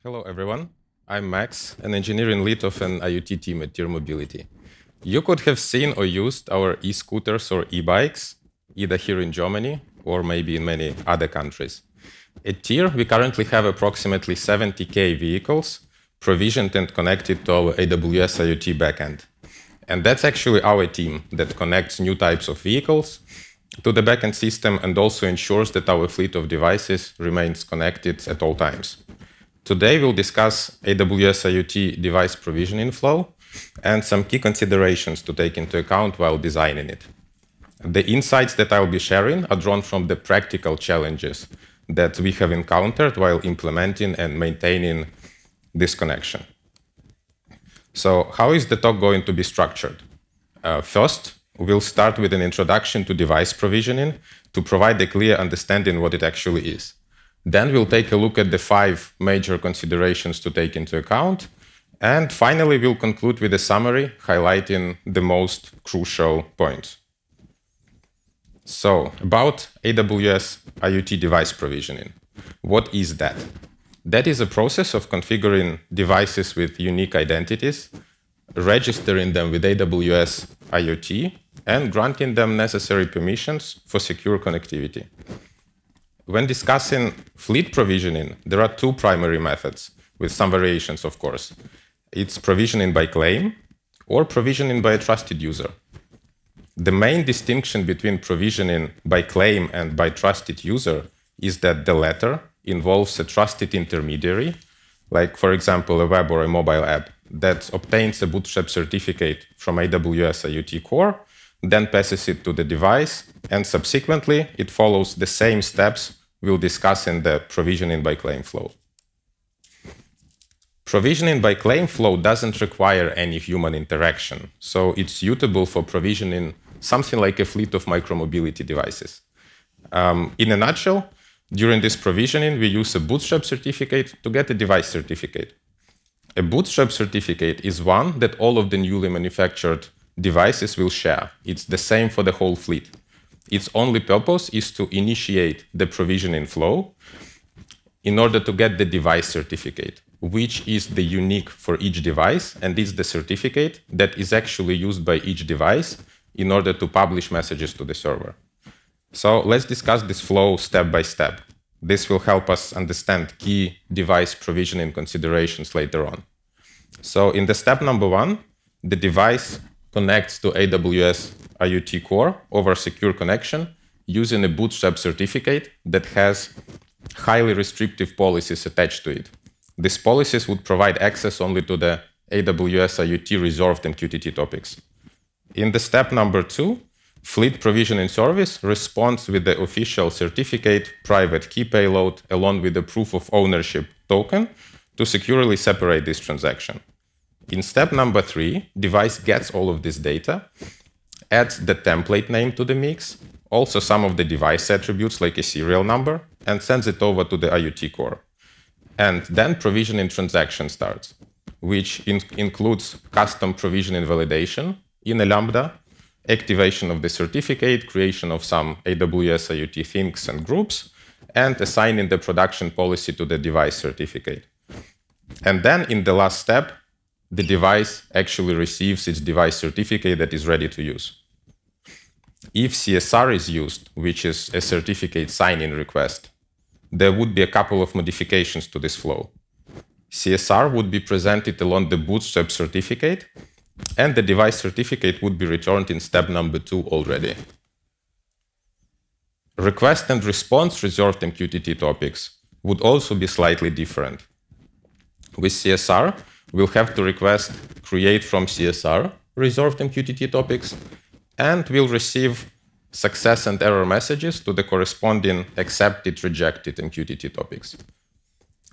Hello, everyone. I'm Max, an engineering lead of an IoT team at TIR Mobility. You could have seen or used our e-scooters or e-bikes, either here in Germany or maybe in many other countries. At TIR, we currently have approximately 70K vehicles provisioned and connected to our AWS IoT backend. And that's actually our team that connects new types of vehicles to the backend system and also ensures that our fleet of devices remains connected at all times. Today, we'll discuss AWS IoT device provisioning flow and some key considerations to take into account while designing it. The insights that I'll be sharing are drawn from the practical challenges that we have encountered while implementing and maintaining this connection. So how is the talk going to be structured? First, we'll start with an introduction to device provisioning to provide a clear understanding what it actually is. Then we'll take a look at the 5 major considerations to take into account. And finally, we'll conclude with a summary highlighting the most crucial points. So, about AWS IoT device provisioning. What is that? That is a process of configuring devices with unique identities, registering them with AWS IoT, and granting them necessary permissions for secure connectivity. When discussing fleet provisioning, there are 2 primary methods, with some variations, of course. It's provisioning by claim or provisioning by a trusted user. The main distinction between provisioning by claim and by trusted user is that the latter involves a trusted intermediary, like, for example, a web or a mobile app, that obtains a bootstrap certificate from AWS IoT Core, then passes it to the device, and subsequently, it follows the same steps we'll discuss in the provisioning by claim flow. Provisioning by claim flow doesn't require any human interaction, so it's suitable for provisioning something like a fleet of micromobility devices. In a nutshell, during this provisioning, we use a bootstrap certificate to get a device certificate. A bootstrap certificate is one that all of the newly manufactured devices will share. It's the same for the whole fleet. Its only purpose is to initiate the provisioning flow in order to get the device certificate, which is the unique for each device, and is the certificate that is actually used by each device in order to publish messages to the server. So let's discuss this flow step by step. This will help us understand key device provisioning considerations later on. So in the step number 1, the device connects to AWS IoT Core over secure connection using a bootstrap certificate that has highly restrictive policies attached to it. These policies would provide access only to the AWS IoT reserved MQTT topics. In the step number 2, Fleet Provisioning Service responds with the official certificate, private key payload, along with the proof of ownership token to securely separate this transaction. In step number 3, device gets all of this data, adds the template name to the mix, also some of the device attributes like a serial number, and sends it over to the IoT Core. And then provisioning transaction starts, which includes custom provisioning validation in a Lambda, activation of the certificate, creation of some AWS IoT things and groups, and assigning the production policy to the device certificate. And then in the last step, the device actually receives its device certificate that is ready to use. If CSR is used, which is a certificate sign-in request, there would be a couple of modifications to this flow. CSR would be presented along the bootstrap certificate, and the device certificate would be returned in step number 2 already. Request and response reserved MQTT topics would also be slightly different. With CSR, we'll have to request create from CSR reserved MQTT topics, and we'll receive success and error messages to the corresponding accepted, rejected MQTT topics.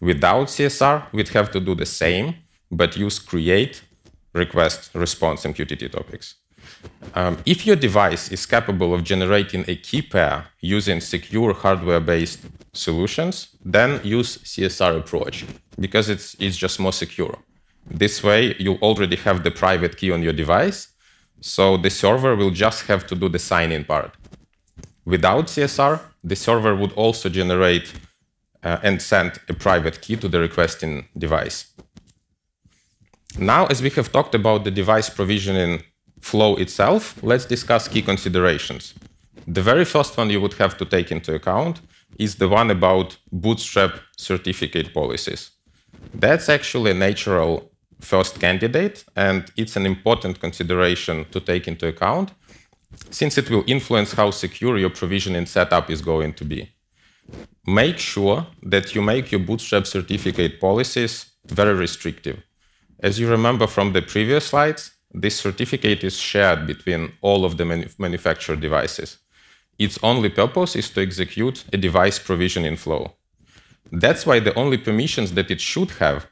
Without CSR, we'd have to do the same, but use create, request, response MQTT topics. If your device is capable of generating a key pair using secure hardware-based solutions, then use CSR approach, because it's just more secure. This way, you already have the private key on your device, so the server will just have to do the sign-in part. Without CSR, the server would also generate and send a private key to the requesting device. Now, as we have talked about the device provisioning flow itself, let's discuss key considerations. The very first one you would have to take into account is the one about bootstrap certificate policies. That's actually a natural first candidate, and it's an important consideration to take into account, since it will influence how secure your provisioning setup is going to be. Make sure that you make your bootstrap certificate policies very restrictive. As you remember from the previous slides, this certificate is shared between all of the manufactured devices. Its only purpose is to execute a device provisioning flow. That's why the only permissions that it should have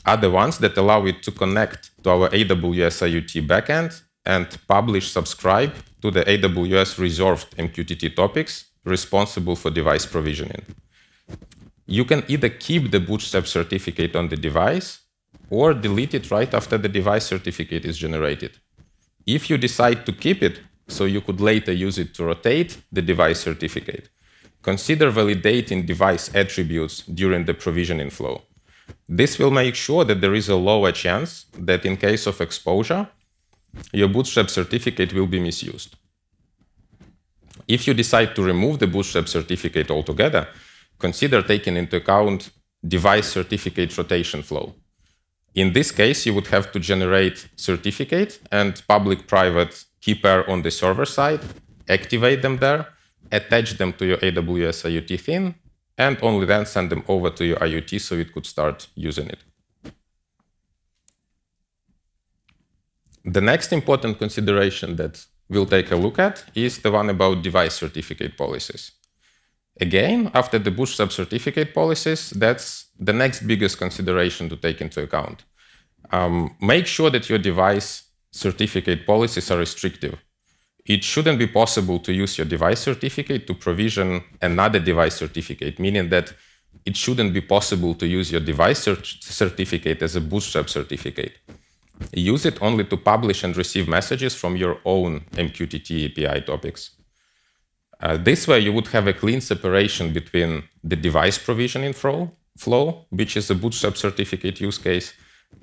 are the ones that allow it to connect to our AWS IoT backend and publish, subscribe to the AWS reserved MQTT topics responsible for device provisioning. You can either keep the bootstrap certificate on the device or delete it right after the device certificate is generated. If you decide to keep it, so you could later use it to rotate the device certificate, consider validating device attributes during the provisioning flow. This will make sure that there is a lower chance that in case of exposure, your bootstrap certificate will be misused. If you decide to remove the bootstrap certificate altogether, consider taking into account device certificate rotation flow. In this case, you would have to generate certificate and public-private key pair on the server side, activate them there, attach them to your AWS IoT thing, and only then send them over to your IoT so it could start using it. The next important consideration that we'll take a look at is the one about device certificate policies. Again, after the bootstrap certificate policies, that's the next biggest consideration to take into account. Make sure that your device certificate policies are restrictive. It shouldn't be possible to use your device certificate to provision another device certificate, meaning that it shouldn't be possible to use your device certificate as a bootstrap certificate. Use it only to publish and receive messages from your own MQTT API topics. This way, you would have a clean separation between the device provisioning flow, which is a bootstrap certificate use case,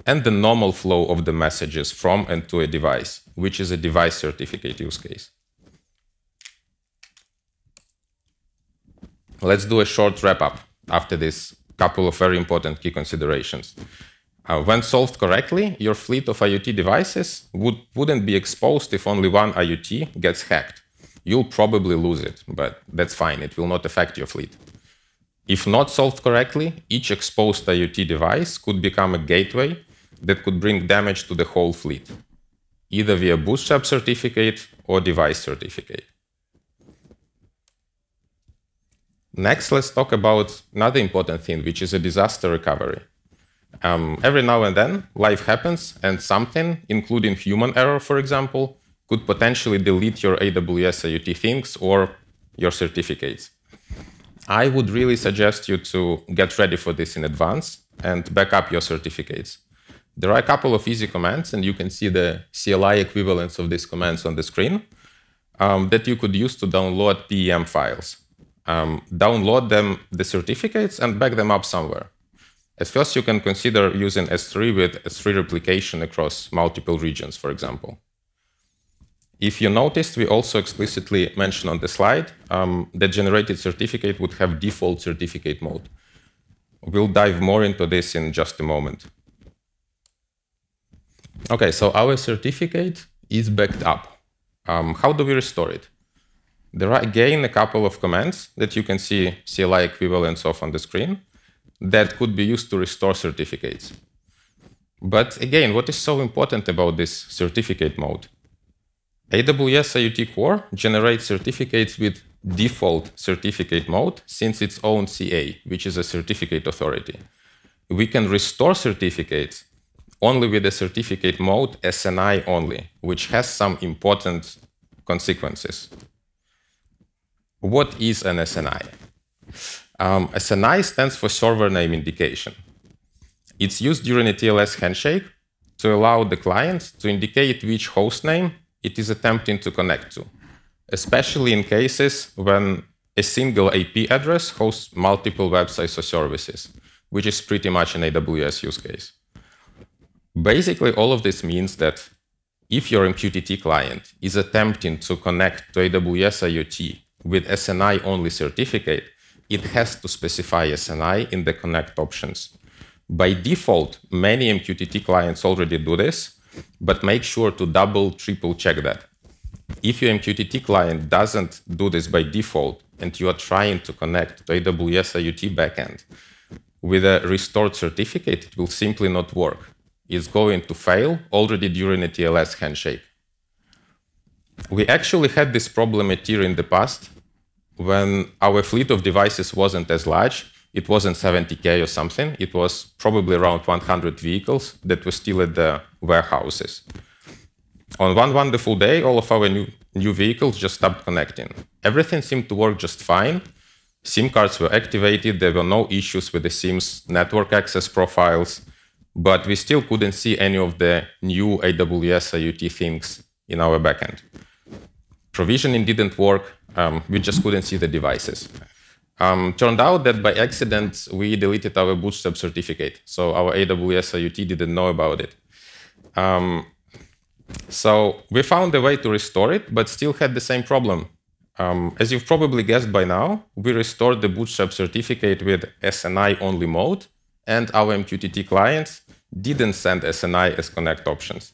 and the normal flow of the messages from and to a device, which is a device certificate use case. Let's do a short wrap-up after this couple of very important key considerations. When solved correctly, your fleet of IoT devices wouldn't be exposed if only one IoT gets hacked. You'll probably lose it, but that's fine. It will not affect your fleet. If not solved correctly, each exposed IoT device could become a gateway that could bring damage to the whole fleet, either via bootstrap certificate or device certificate. Next, let's talk about another important thing, which is a disaster recovery. Every now and then, life happens, and something, including human error, for example, could potentially delete your AWS IoT things or your certificates. I would really suggest you to get ready for this in advance and back up your certificates. There are a couple of easy commands, and you can see the CLI equivalents of these commands on the screen, that you could use to download PEM files. Download the certificates, and back them up somewhere. At first, you can consider using S3 with S3 replication across multiple regions, for example. If you noticed, we also explicitly mentioned on the slide that generated certificate would have default certificate mode. We'll dive more into this in just a moment. Okay, so our certificate is backed up. How do we restore it? There are again a couple of commands that you can see CLI equivalents of on the screen that could be used to restore certificates. But again, what is so important about this certificate mode? AWS IoT Core generates certificates with default certificate mode since its own CA, which is a certificate authority. We can restore certificates only with the certificate mode SNI only, which has some important consequences. What is an SNI? SNI stands for server name indication. It's used during a TLS handshake to allow the client to indicate which host name it is attempting to connect to, especially in cases when a single IP address hosts multiple websites or services, which is pretty much an AWS use case. Basically, all of this means that if your MQTT client is attempting to connect to AWS IoT with SNI-only certificate, it has to specify SNI in the connect options. By default, many MQTT clients already do this, but make sure to double, triple check that. If your MQTT client doesn't do this by default and you are trying to connect to AWS IoT backend with a restored certificate, it will simply not work. It's going to fail already during a TLS handshake. We actually had this problem at Tier in the past when our fleet of devices wasn't as large. It wasn't 70K or something. It was probably around 100 vehicles that were still at the warehouses. On one wonderful day, all of our new vehicles just stopped connecting. Everything seemed to work just fine. SIM cards were activated. There were no issues with the SIM's network access profiles, but we still couldn't see any of the new AWS IoT things in our backend. Provisioning didn't work. We just couldn't see the devices. Turned out that by accident, we deleted our Bootstrap certificate. So our AWS IoT didn't know about it. So we found a way to restore it, but still had the same problem. As you've probably guessed by now, we restored the Bootstrap certificate with SNI-only mode, and our MQTT clients didn't send SNI as connect options.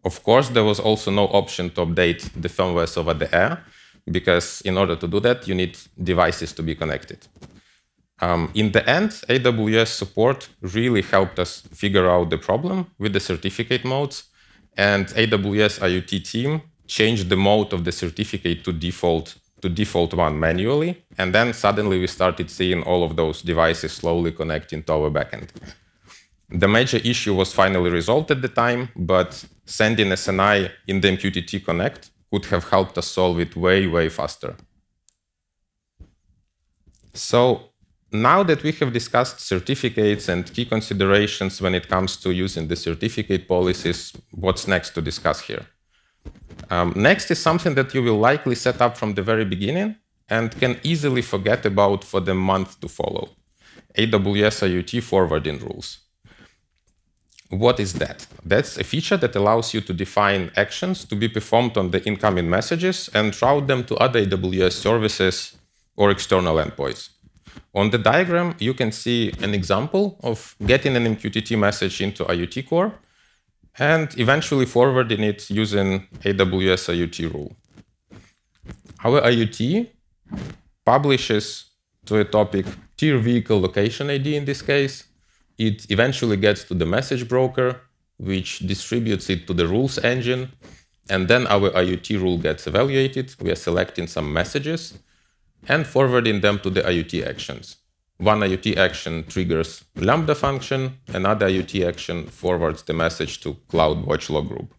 Of course, there was also no option to update the firmware over the air, because in order to do that, you need devices to be connected. In the end, AWS support really helped us figure out the problem with the certificate modes, and AWS IoT team changed the mode of the certificate to default one manually, and then suddenly we started seeing all of those devices slowly connecting to our backend. The major issue was finally resolved at the time, but sending SNI in the MQTT connect could have helped us solve it way, way faster. So now that we have discussed certificates and key considerations when it comes to using the certificate policies, what's next to discuss here? Next is something that you will likely set up from the very beginning and can easily forget about for the month to follow. AWS IoT forwarding rules. What is that? That's a feature that allows you to define actions to be performed on the incoming messages and route them to other AWS services or external endpoints. On the diagram, you can see an example of getting an MQTT message into IoT core and eventually forwarding it using AWS IoT rule. Our IoT publishes to a topic tier vehicle location ID in this case. It eventually gets to the message broker, which distributes it to the rules engine, and then our IoT rule gets evaluated. We are selecting some messages and forwarding them to the IoT actions. One IoT action triggers Lambda function, another IoT action forwards the message to CloudWatch log group.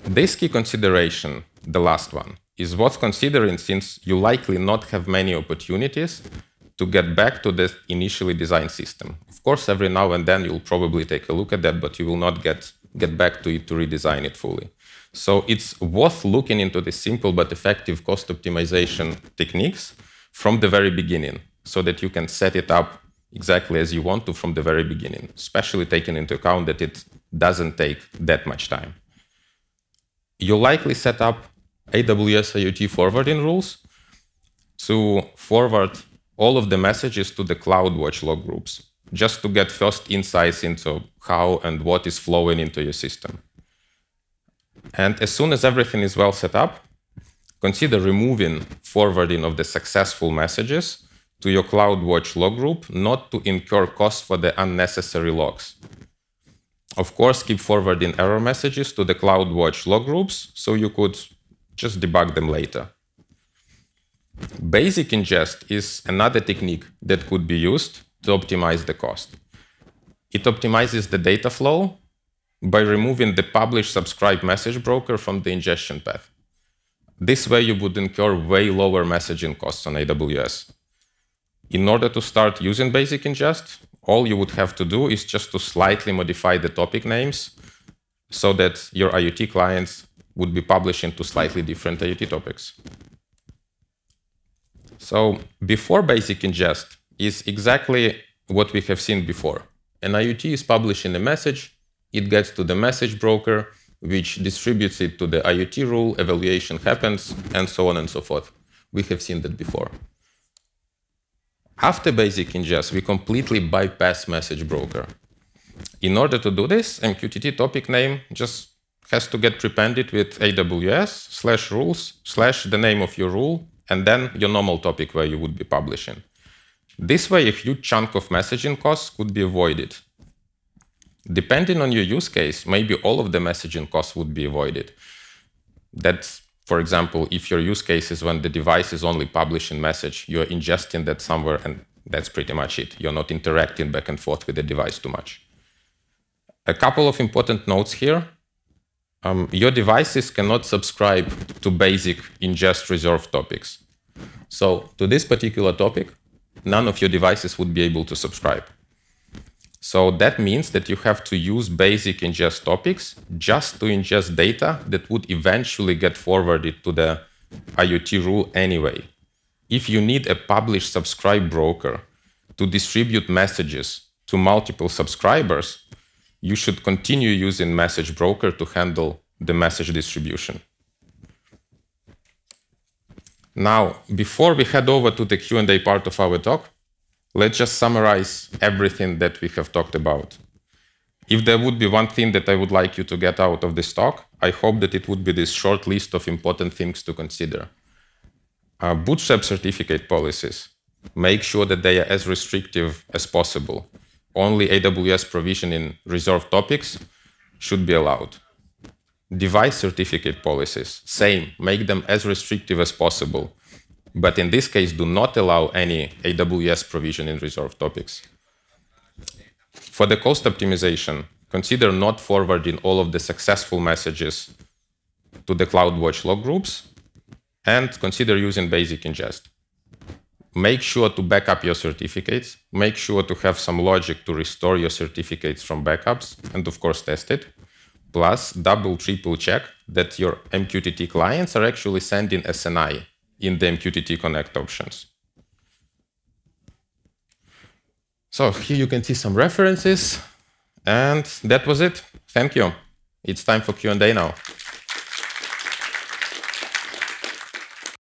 This key consideration, the last one, is worth considering since you likely not have many opportunities to get back to the initially designed system. Of course, every now and then you'll probably take a look at that, but you will not get back to it to redesign it fully. So it's worth looking into the simple but effective cost optimization techniques from the very beginning so that you can set it up exactly as you want to from the very beginning, especially taking into account that it doesn't take that much time. You'll likely set up AWS IoT forwarding rules to forward all of the messages to the CloudWatch log groups, just to get first insights into how and what is flowing into your system. And as soon as everything is well set up, consider removing forwarding of the successful messages to your CloudWatch log group, not to incur costs for the unnecessary logs. Of course, keep forwarding error messages to the CloudWatch log groups, so you could just debug them later. Basic ingest is another technique that could be used to optimize the cost. It optimizes the data flow by removing the publish-subscribe message broker from the ingestion path. This way, you would incur way lower messaging costs on AWS. In order to start using basic ingest, all you would have to do is just to slightly modify the topic names so that your IoT clients would be publishing to slightly different IoT topics. So before basic ingest is exactly what we have seen before. An IoT is publishing a message, it gets to the message broker, which distributes it to the IoT rule, evaluation happens, and so on and so forth. We have seen that before. After basic ingest, we completely bypass message broker. In order to do this, MQTT topic name just has to get prepended with AWS/rules/ the name of your rule, and then your normal topic where you would be publishing. This way, a huge chunk of messaging costs could be avoided. Depending on your use case, maybe all of the messaging costs would be avoided. That's, for example, if your use case is when the device is only publishing message, you're ingesting that somewhere, and that's pretty much it. You're not interacting back and forth with the device too much. A couple of important notes here. Your devices cannot subscribe to basic ingest reserved topics. So to this particular topic, none of your devices would be able to subscribe. So that means that you have to use basic ingest topics just to ingest data that would eventually get forwarded to the IoT rule anyway. If you need a publish-subscribe broker to distribute messages to multiple subscribers, you should continue using message broker to handle the message distribution. Now, before we head over to the Q&A part of our talk, let's just summarize everything that we have talked about. If there would be one thing that I would like you to get out of this talk, I hope that it would be this short list of important things to consider. Bootstrap certificate policies. Make sure that they are as restrictive as possible. Only AWS provisioning reserved topics should be allowed. Device certificate policies. Same, make them as restrictive as possible. But in this case, do not allow any AWS provisioning reserved topics. For the cost optimization, consider not forwarding all of the successful messages to the CloudWatch log groups, and consider using basic ingest. Make sure to back up your certificates. Make sure to have some logic to restore your certificates from backups, and of course test it. Plus, double, triple check that your MQTT clients are actually sending SNI in the MQTT Connect options. So here you can see some references, and that was it. Thank you. It's time for Q&A now.